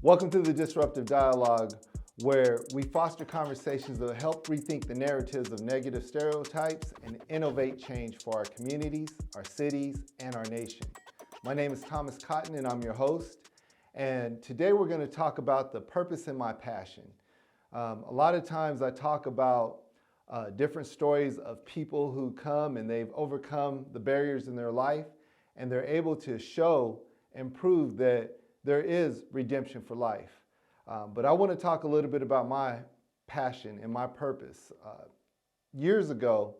Welcome to the Disruptive Dialogue, where we foster conversations that help rethink the narratives of negative stereotypes and innovate change for our communities, our cities, and our nation. My name is Thomas Cotton, and I'm your host. And today we're going to talk about the purpose in my passion. A lot of times I talk about different stories of people who come and they've overcome the barriers in their life, and they're able to show and prove that there is redemption for life. But I want to talk a little bit about my passion and my purpose. Years ago,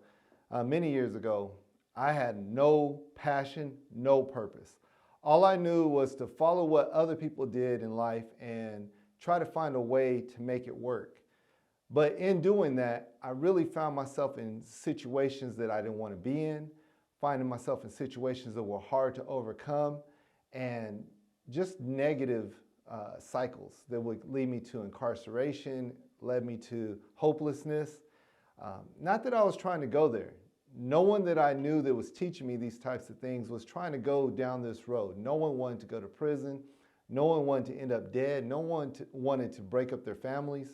many years ago, I had no passion, no purpose. All I knew was to follow what other people did in life and try to find a way to make it work. But in doing that, I really found myself in situations that I didn't want to be in, finding myself in situations that were hard to overcome, and just negative cycles that would lead me to incarceration, led me to hopelessness. Not that I was trying to go there. No one that I knew that was teaching me these types of things was trying to go down this road. No one wanted to go to prison. No one wanted to end up dead. No one wanted to break up their families.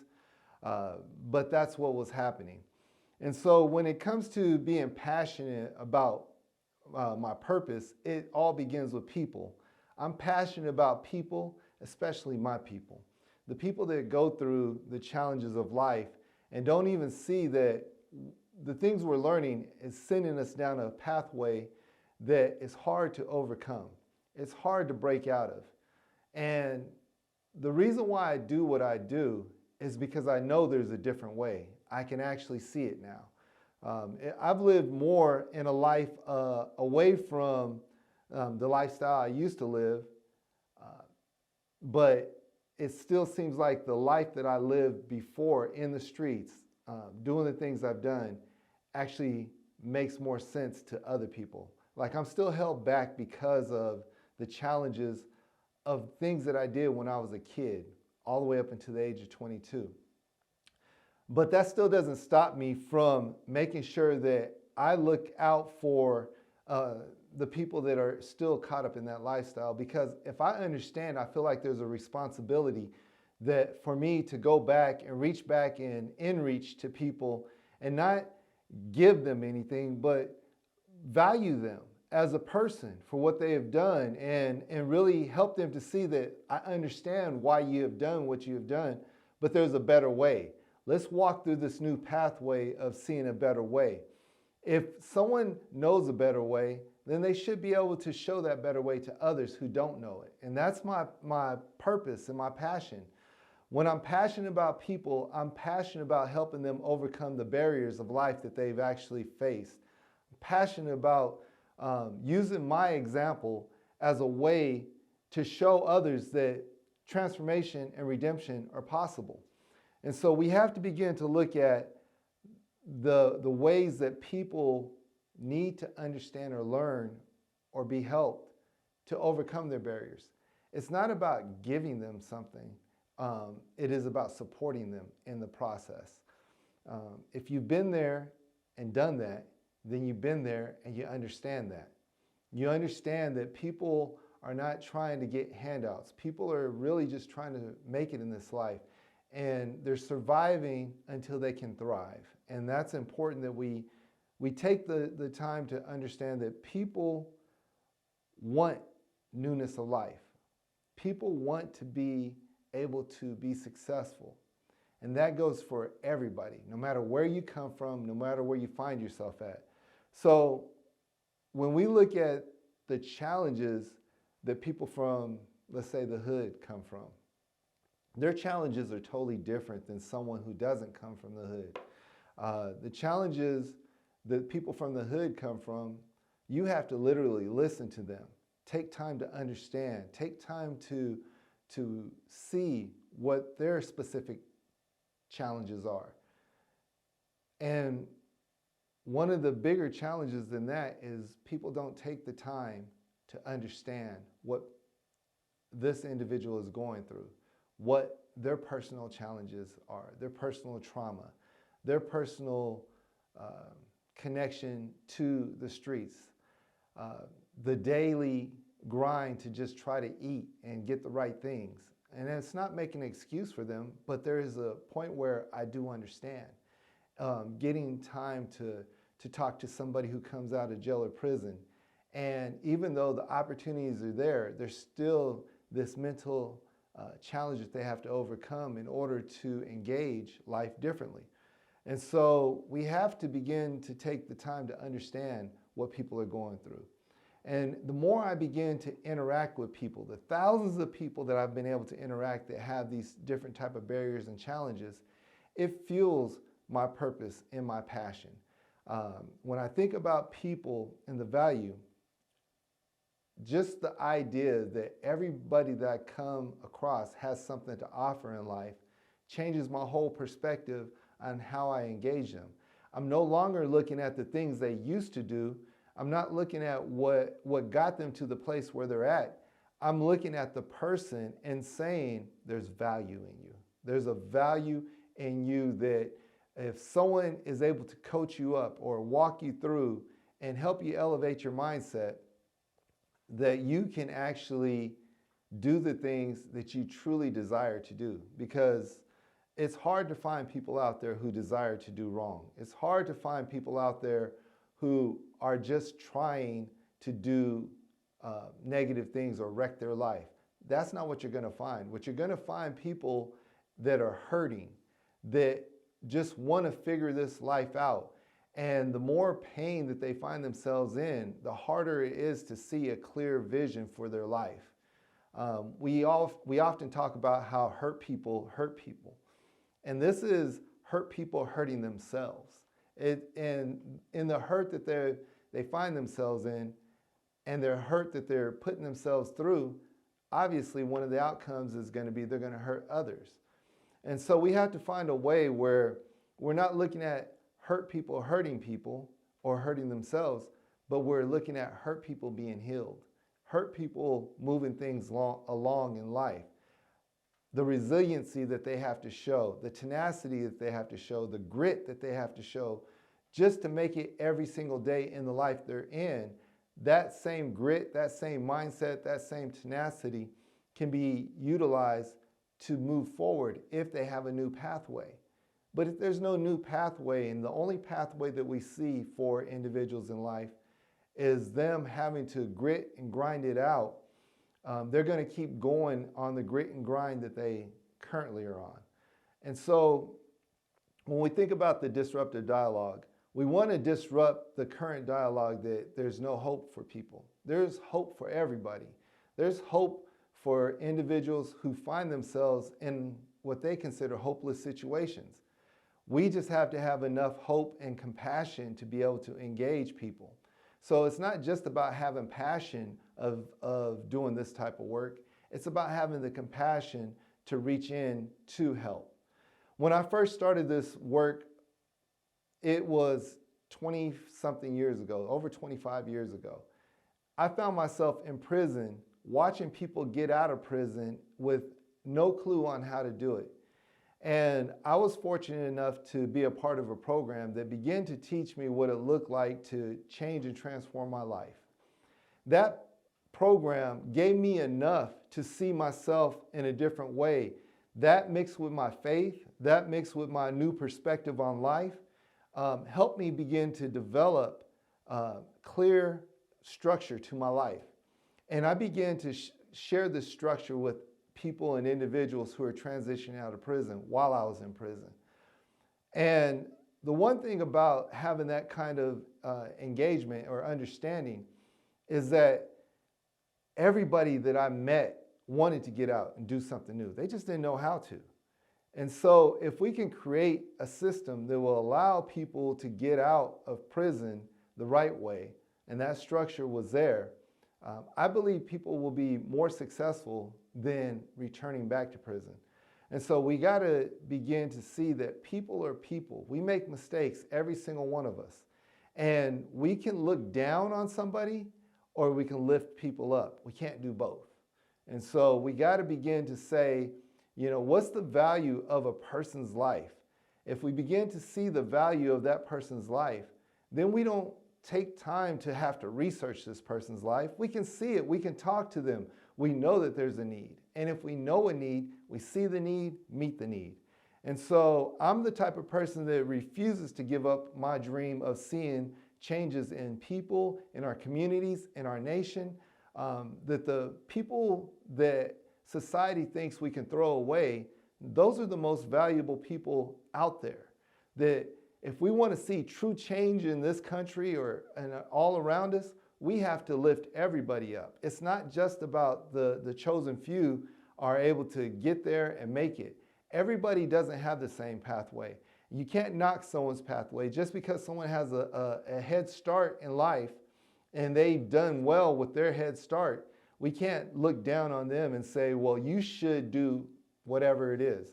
But that's what was happening. And so when it comes to being passionate about my purpose, it all begins with people. I'm passionate about people, especially my people. The people that go through the challenges of life and don't even see that the things we're learning is sending us down a pathway that is hard to overcome. It's hard to break out of. And the reason why I do what I do is because I know there's a different way. I can actually see it now. I've lived more in a life away from the lifestyle I used to live, but it still seems like the life that I lived before in the streets, doing the things I've done, actually makes more sense to other people. Like, I'm still held back because of the challenges of things that I did when I was a kid, all the way up until the age of 22. But that still doesn't stop me from making sure that I look out for the people that are still caught up in that lifestyle, because if I understand, I feel like there's a responsibility that for me to go back and reach back and in reach to people and not give them anything, but value them as a person for what they have done, and really help them to see that I understand why you have done what you have done, but there's a better way. Let's walk through this new pathway of seeing a better way. If someone knows a better way, then they should be able to show that better way to others who don't know it. And that's my purpose and my passion. When I'm passionate about people, I'm passionate about helping them overcome the barriers of life that they've actually faced. I'm passionate about using my example as a way to show others that transformation and redemption are possible. And so we have to begin to look at the ways that people need to understand or learn or be helped to overcome their barriers. It's not about giving them something. It is about supporting them in the process. If you've been there and done that, then you've been there and you understand that. You understand that people are not trying to get handouts. People are really just trying to make it in this life. And they're surviving until they can thrive. And that's important, that we take the time to understand that people want newness of life. People want to be able to be successful. And that goes for everybody, no matter where you come from, no matter where you find yourself at. So when we look at the challenges that people from, let's say, the hood come from, their challenges are totally different than someone who doesn't come from the hood. The challenges that people from the hood come from, you have to literally listen to them. Take time to understand. Take time to see what their specific challenges are. And one of the bigger challenges than that is people don't take the time to understand what this individual is going through, what their personal challenges are, their personal trauma, their personal connection to the streets, the daily grind to just try to eat and get the right things. And it's not making an excuse for them, but there is a point where I do understand. Getting time to talk to somebody who comes out of jail or prison. And even though the opportunities are there, there's still this mental challenge that they have to overcome in order to engage life differently. And so we have to begin to take the time to understand what people are going through. And the more I begin to interact with people, the thousands of people that I've been able to interact that have these different type of barriers and challenges, it fuels my purpose and my passion. When I think about people and the value, just the idea that everybody that I come across has something to offer in life changes my whole perspective on how I engage them. I'm no longer looking at the things they used to do. I'm not looking at what got them to the place where they're at. I'm looking at the person and saying there's value in you. There's a value in you that if someone is able to coach you up or walk you through and help you elevate your mindset, that you can actually do the things that you truly desire to do. Because it's hard to find people out there who desire to do wrong. It's hard to find people out there who are just trying to do negative things or wreck their life. That's not what you're going to find. What you're going to find people that are hurting, that just want to figure this life out. And the more pain that they find themselves in, the harder it is to see a clear vision for their life. We often talk about how hurt people hurt people. And this is hurt people hurting themselves. And in the hurt that they find themselves in and their hurt that they're putting themselves through, obviously one of the outcomes is going to be they're going to hurt others. And so we have to find a way where we're not looking at hurt people hurting people or hurting themselves, but we're looking at hurt people being healed, hurt people moving things along in life. The resiliency that they have to show, the tenacity that they have to show, the grit that they have to show just to make it every single day in the life they're in. That same grit, that same mindset, that same tenacity can be utilized to move forward if they have a new pathway. But if there's no new pathway, and the only pathway that we see for individuals in life is them having to grit and grind it out, they're going to keep going on the grit and grind that they currently are on. And so when we think about the disruptive dialogue, we want to disrupt the current dialogue that there's no hope for people. There's hope for everybody. There's hope for individuals who find themselves in what they consider hopeless situations. We just have to have enough hope and compassion to be able to engage people. So it's not just about having passion of doing this type of work. It's about having the compassion to reach in to help. When I first started this work, it was 20-something years ago, over 25 years ago. I found myself in prison watching people get out of prison with no clue on how to do it. And I was fortunate enough to be a part of a program that began to teach me what it looked like to change and transform my life. That program gave me enough to see myself in a different way. That mixed with my faith, that mixed with my new perspective on life, helped me begin to develop clear structure to my life. And I began to share this structure with people and individuals who are transitioning out of prison while I was in prison. And the one thing about having that kind of engagement or understanding is that everybody that I met wanted to get out and do something new. They just didn't know how to. And so if we can create a system that will allow people to get out of prison the right way, and that structure was there, I believe people will be more successful than returning back to prison. And so we got to begin to see that people are people. We make mistakes, every single one of us. And we can look down on somebody or we can lift people up. We can't do both. And so we got to begin to say, you know, what's the value of a person's life? If we begin to see the value of that person's life, then we don't take time to have to research this person's life. We can see it. We can talk to them. We know that there's a need. And if we know a need, we see the need, meet the need. And so I'm the type of person that refuses to give up my dream of seeing changes in people, in our communities, in our nation, that the people that society thinks we can throw away, those are the most valuable people out there. That if we want to see true change in this country or all around us, we have to lift everybody up. It's not just about the chosen few are able to get there and make it. Everybody doesn't have the same pathway. You can't knock someone's pathway. Just because someone has a head start in life and they've done well with their head start, we can't look down on them and say, well, you should do whatever it is.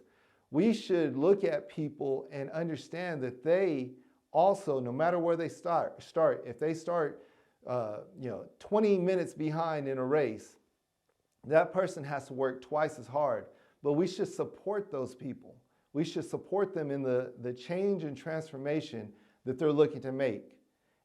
We should look at people and understand that they also, no matter where they start, if they start 20 minutes behind in a race, that person has to work twice as hard. But we should support those people. We should support them in the change and transformation that they're looking to make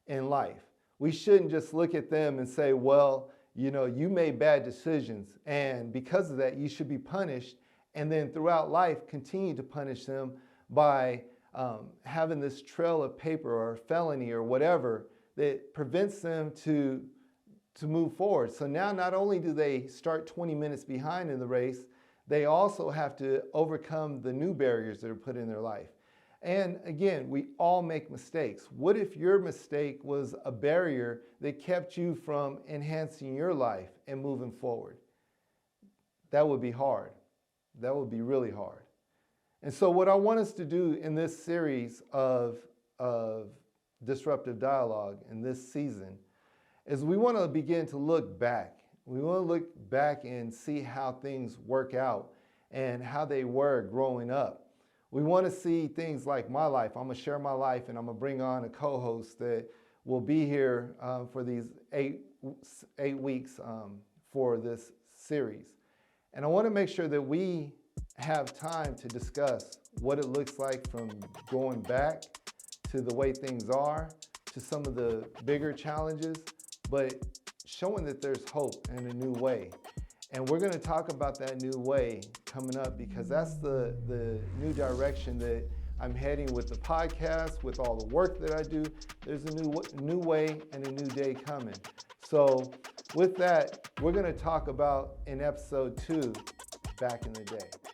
in life. We shouldn't just look at them and say, well, you made bad decisions, and because of that, you should be punished. And then throughout life, continue to punish them by having this trail of paper or felony or whatever that prevents them to move forward. So now not only do they start 20 minutes behind in the race, they also have to overcome the new barriers that are put in their life. And again, we all make mistakes. What if your mistake was a barrier that kept you from enhancing your life and moving forward? That would be hard. That would be really hard. And so what I want us to do in this series of disruptive dialogue in this season is we want to begin to look back. We want to look back and see how things work out and how they were growing up. We want to see things like my life. I'm going to share my life, and I'm going to bring on a co-host that will be here for these eight weeks for this series. And I want to make sure that we have time to discuss what it looks like from going back to the way things are, to some of the bigger challenges, but showing that there's hope and a new way. And we're going to talk about that new way coming up, because that's the new direction that I'm heading with the podcast, with all the work that I do. There's a new way and a new day coming. So with that, we're going to talk about in episode 2, back in the day.